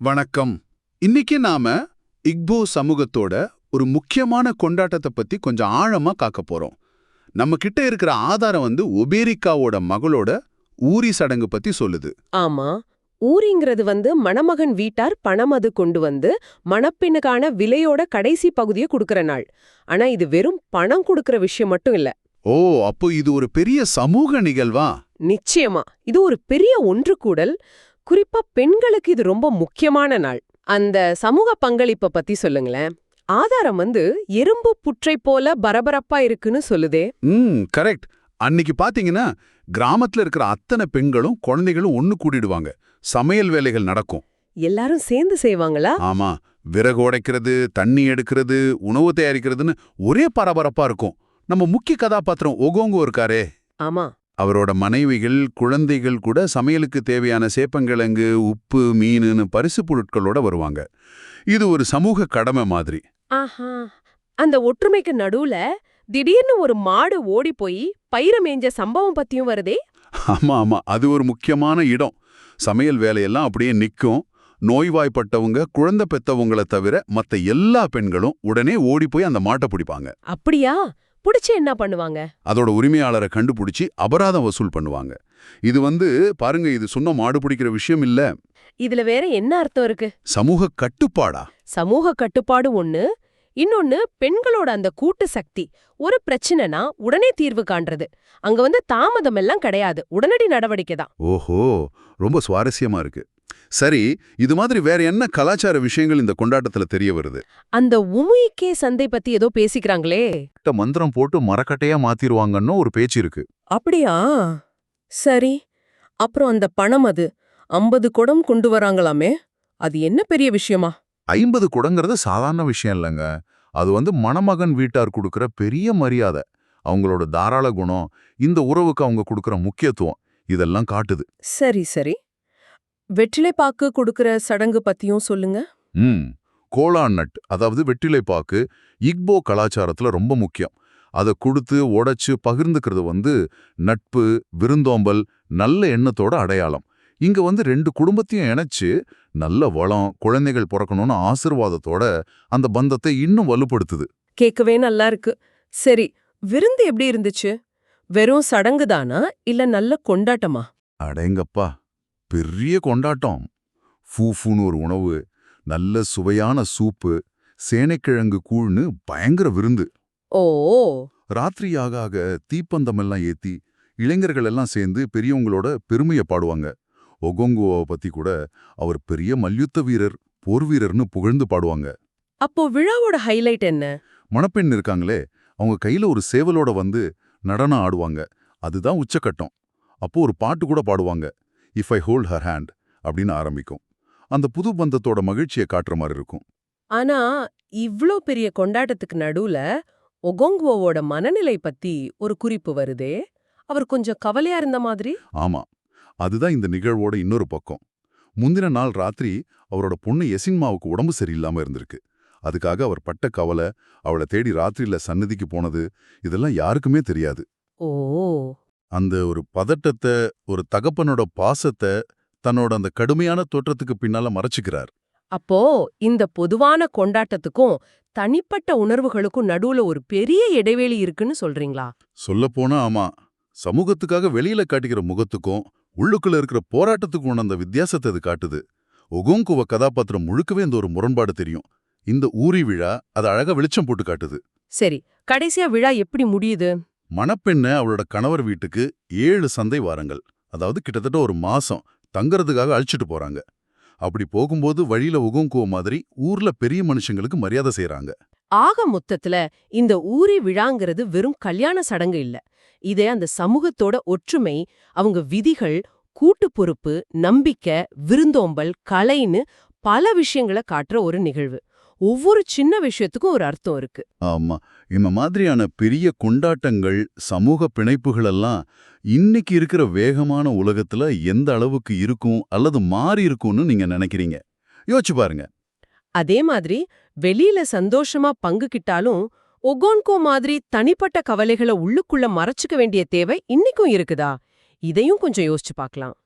வணக்கம். இன்னைக்கு நாம இக்போ சமூகத்தோட ஒரு முக்கியமான கொண்டாட்டத்தை பத்தி கொஞ்சம் ஆழமா காக்க போறோம். நம்ம கிட்ட இருக்கிற ஆதாரம் ஒபேரிக்காவோட மகளோட ஊரி சடங்கு பத்தி சொல்லுது. ஆமா. ஊரிங்கிறது மணமகன் வீட்டார் பணம் அது கொண்டு மணப்பெண்ணுக்கான விலையோட கடைசி பகுதியை குடுக்கற நாள். ஆனா இது வெறும் பணம் குடுக்கற விஷயம் மட்டும் இல்ல. ஓ, அப்போ இது ஒரு பெரிய சமூக நிகழ்வா? நிச்சயமா இது ஒரு பெரிய ஒன்று கூடல். குறிப்பா பெண்களுக்கு இது ரொம்ப முக்கியமான நாள். அந்த சமூக பங்களிப்பை பத்தி சொல்லுங்களேன். ஆதாரம் எறும்பு புற்றை போல பரபரப்பா இருக்குன்னு சொல்லுதே. கரெக்ட். அன்னைக்கு பாத்தீங்கன்னா கிராமத்துல இருக்கிற அத்தனை பெண்களும் குழந்தைகளும் ஒண்ணு கூடிடுவாங்க. சமையல் வேலைகள் நடக்கும். எல்லாரும் சேர்ந்து செய்வாங்களா? ஆமா. விறகு உடைக்கிறது, தண்ணி எடுக்கிறது, உணவு தயாரிக்கிறதுன்னு ஒரே பரபரப்பா இருக்கும். நம்ம முக்கிய கதாபாத்திரம் ஒகோங்கோ இருக்காரே, ஆமா, அவரோட மனைவிகள் குழந்தைகள் கூட சமையலுக்கு தேவையான சேப்பங்கிழங்கு, உப்பு, மீனுன்னு பரிசு பொருட்களோட வருவாங்க. இது ஒரு சமூக கடமை மாதிரி. ஆஹா. அந்த ஒற்றுமைக்கு நடுவுல திடீர்னு ஒரு மாடு ஓடி போய் பயிர மேய்ஞ்ச சம்பவம் பத்தியும் வருதே. ஆமா ஆமா, அது ஒரு முக்கியமான இடம். சமையல் வேலையெல்லாம் அப்படியே நிக்கும். நோய்வாய்ப்பட்டவங்க, குழந்தை பெத்தவங்கள தவிர மத்த எல்லா பெண்களும் உடனே ஓடி போய் அந்த மாட்டை பிடிப்பாங்க. அப்படியா? புடிச்சு என்ன பண்ணுவாங்க? அதோட உரிமையாளரை கண்டுபிடிச்சி அபராதம் வசூல் பண்ணுவாங்க. இது பாருங்க, இது சொன்ன மாடு பிடிக்கிற விஷயம் இல்ல. இதுல வேற என்ன அர்த்தம் இருக்கு? சமூக கட்டுப்பாடா? சமூக கட்டுப்பாடு ஒண்ணு, இன்னொன்னு பெண்களோட அந்த கூட்டு சக்தி. ஒரு பிரச்சனைனா உடனே தீர்வு காண்றது. அங்க தாமதம் எல்லாம் கிடையாது, உடனடி நடவடிக்கை தான். ஓஹோ, ரொம்ப சுவாரஸ்யமா இருக்கு. சரி, இது மாதிரி வேற என்ன கலாச்சார விஷயங்கள் இந்த கொண்டாட்டத்துல தெரிய வருது? அந்த உமுயிக்கே சந்தை பத்தி ஏதோ பேசிக்கிறாங்களே. மந்திரம் போட்டு மரக்கட்டையா மாத்திருவாங்கன்னு ஒரு பேச்சு இருக்கு. அப்படியா? சரி. அப்புறம் அந்த பணம், அது 50 குடம் கொண்டு வராங்களாமே, அது என்ன பெரிய விஷயமா? 50 குடங்கிறது சாதாரண விஷயம் இல்லைங்க. அது மணமகன் வீட்டார் கொடுக்கிற பெரிய மரியாதை, அவங்களோட தாராள குணம், இந்த உறவுக்கு அவங்க கொடுக்கிற முக்கியத்துவம், இதெல்லாம் காட்டுது. சரி சரி. வெற்றிலை பாக்கு கொடுக்கிற சடங்கு பத்தியும் சொல்லுங்க. கோலா நட், அதாவது வெற்றிலை பாக்கு, இக்போ கலாச்சாரத்துல ரொம்ப முக்கியம். அதை கொடுத்து உடைச்சு பகிர்ந்துக்கிறது நட்பு, விருந்தோம்பல், நல்ல எண்ணத்தோட அடையாளம். இங்க ரெண்டு குடும்பத்தையும் இணைச்சு நல்ல வளம், குழந்தைகள் பிறக்கணும்னு ஆசீர்வாதத்தோட அந்த பந்தத்தை இன்னும் வலுப்படுத்துது. கேட்கவே நல்லா இருக்கு. சரி, விருந்து எப்படி இருந்துச்சு? வெறும் சடங்கு தானா இல்ல நல்ல கொண்டாட்டமா? அடேங்கப்பா, பெரிய கொண்டாட்டம். ஃபூஃபூன்னு ஒரு உணவு, நல்ல சுவையான சூப்பு, சேனைக்கிழங்கு கூழ்னு பயங்கர விருந்து. ஓ. ராத்திரி ஆக ஆக தீப்பந்தமெல்லாம் ஏத்தி இளைஞர்கள் எல்லாம் சேர்ந்து பெரியவங்களோட பெருமையை பாடுவாங்க. ஒகோங்குவோவை பத்தி கூட அவர் பெரிய மல்யுத்த வீரர், போர் வீரர்னு புகழ்ந்து பாடுவாங்க. அப்போ விழாவோட ஹைலைட் என்ன? மணப்பெண் இருக்காங்களே, அவங்க கையில ஒரு சேவலோட நடனம் ஆடுவாங்க. அதுதான் உச்சக்கட்டம். அப்போ ஒரு பாட்டு கூட பாடுவாங்க. If I hold her hand அப்படின்னு ஆரம்பிக்கும். அந்த புது பந்தத்தோட மகிழ்ச்சியை காட்டுற மாதிரி இருக்கும். ஆனா இவ்ளோ பெரிய கொண்டாட்டத்துக்கு நடுவுல ஒகோங்குவோவோட மனநிலை பத்தி ஒரு குறிப்பு வருதே. அவர் கொஞ்சம் கவலையா இருந்த மாதிரி. ஆமா, அதுதான் இந்த நிகழ்வோட இன்னொரு பக்கம். முந்தின நாள் ராத்திரி அவரோட பொண்ணு எசின்மாவுக்கு உடம்பு சரியில்லாம இருந்திருக்கு. அதுக்காக அவர் பட்ட கவலை, அவளை தேடி ராத்திரியில சன்னதிக்கு போனது, இதெல்லாம் யாருக்குமே தெரியாது. ஓ. அந்த ஒரு பதட்டத்தை, ஒரு தகப்பனோட பாசத்தை தன்னோட அந்த கடுமையான தோற்றத்துக்கு பின்னால மறைச்சுக்கிறார். அப்போ இந்த பொதுவான கொண்டாட்டத்துக்கும் தனிப்பட்ட உணர்வுகளுக்கும் நடுவுல ஒரு பெரிய இடைவெளி இருக்குன்னு சொல்றீங்களா? சொல்லப்போனா ஆமா. சமூகத்துக்காக வெளியில காட்டிக்கிற முகத்துக்கும் உள்ளுக்குள்ள இருக்கிற போராட்டத்துக்கும் அந்த வித்தியாசத்தை அது காட்டுது. ஒகோங்குவ கதாபாத்திரம் முழுக்கவே இந்த ஒரு முரண்பாடு தெரியும். இந்த ஊரி விழா அதை அழகா வெளிச்சம் போட்டு காட்டுது. சரி, கடைசியா விழா எப்படி முடியுது? மணப்பெண்ண அவளோட கணவர் வீட்டுக்கு 7 சந்தை வாரங்கள், அதாவது கிட்டத்தட்ட ஒரு மாசம் தங்கறதுக்காக அழிச்சிட்டு போறாங்க. அப்படி போகும்போது வழியில ஒகோங்குவ மாதிரி ஊர்ல பெரிய மனுஷங்களுக்கு மரியாதை செய்யறாங்க. ஆக மொத்தத்துல இந்த ஊரி விழாங்கிறது வெறும் கல்யாண சடங்கு இல்ல. இதே அந்த சமூகத்தோட ஒற்றுமை, அவங்க விதிகள், கூட்டு பொறுப்பு, நம்பிக்கை, விருந்தோம்பல், கலைன்னு பல விஷயங்களை காட்டுற ஒரு நிகழ்வு. ஒவ்வொரு சின்ன விஷயத்துக்கும் ஒரு அர்த்தம் இருக்கு. ஆமா, இந்த மாதிரியான பெரிய கொண்டாட்டங்கள், சமூக பிணைப்புகள் எல்லாம் இன்னைக்கு இருக்கிற வேகமான உலகத்துல எந்த அளவுக்கு இருக்கும் அல்லது மாறி இருக்கும்னு நீங்க நினைக்கிறீங்க? யோசிச்சு பாருங்க. அதே மாதிரி வெளியில சந்தோஷமா பங்குகிட்டாலும் ஒகோன்கோ மாதிரி தனிப்பட்ட கவலைகளை உள்ளுக்குள்ள மறைச்சுக்க வேண்டிய தேவை இன்னைக்கும் இருக்குதா? இதையும் கொஞ்சம் யோசிச்சு பார்க்கலாம்.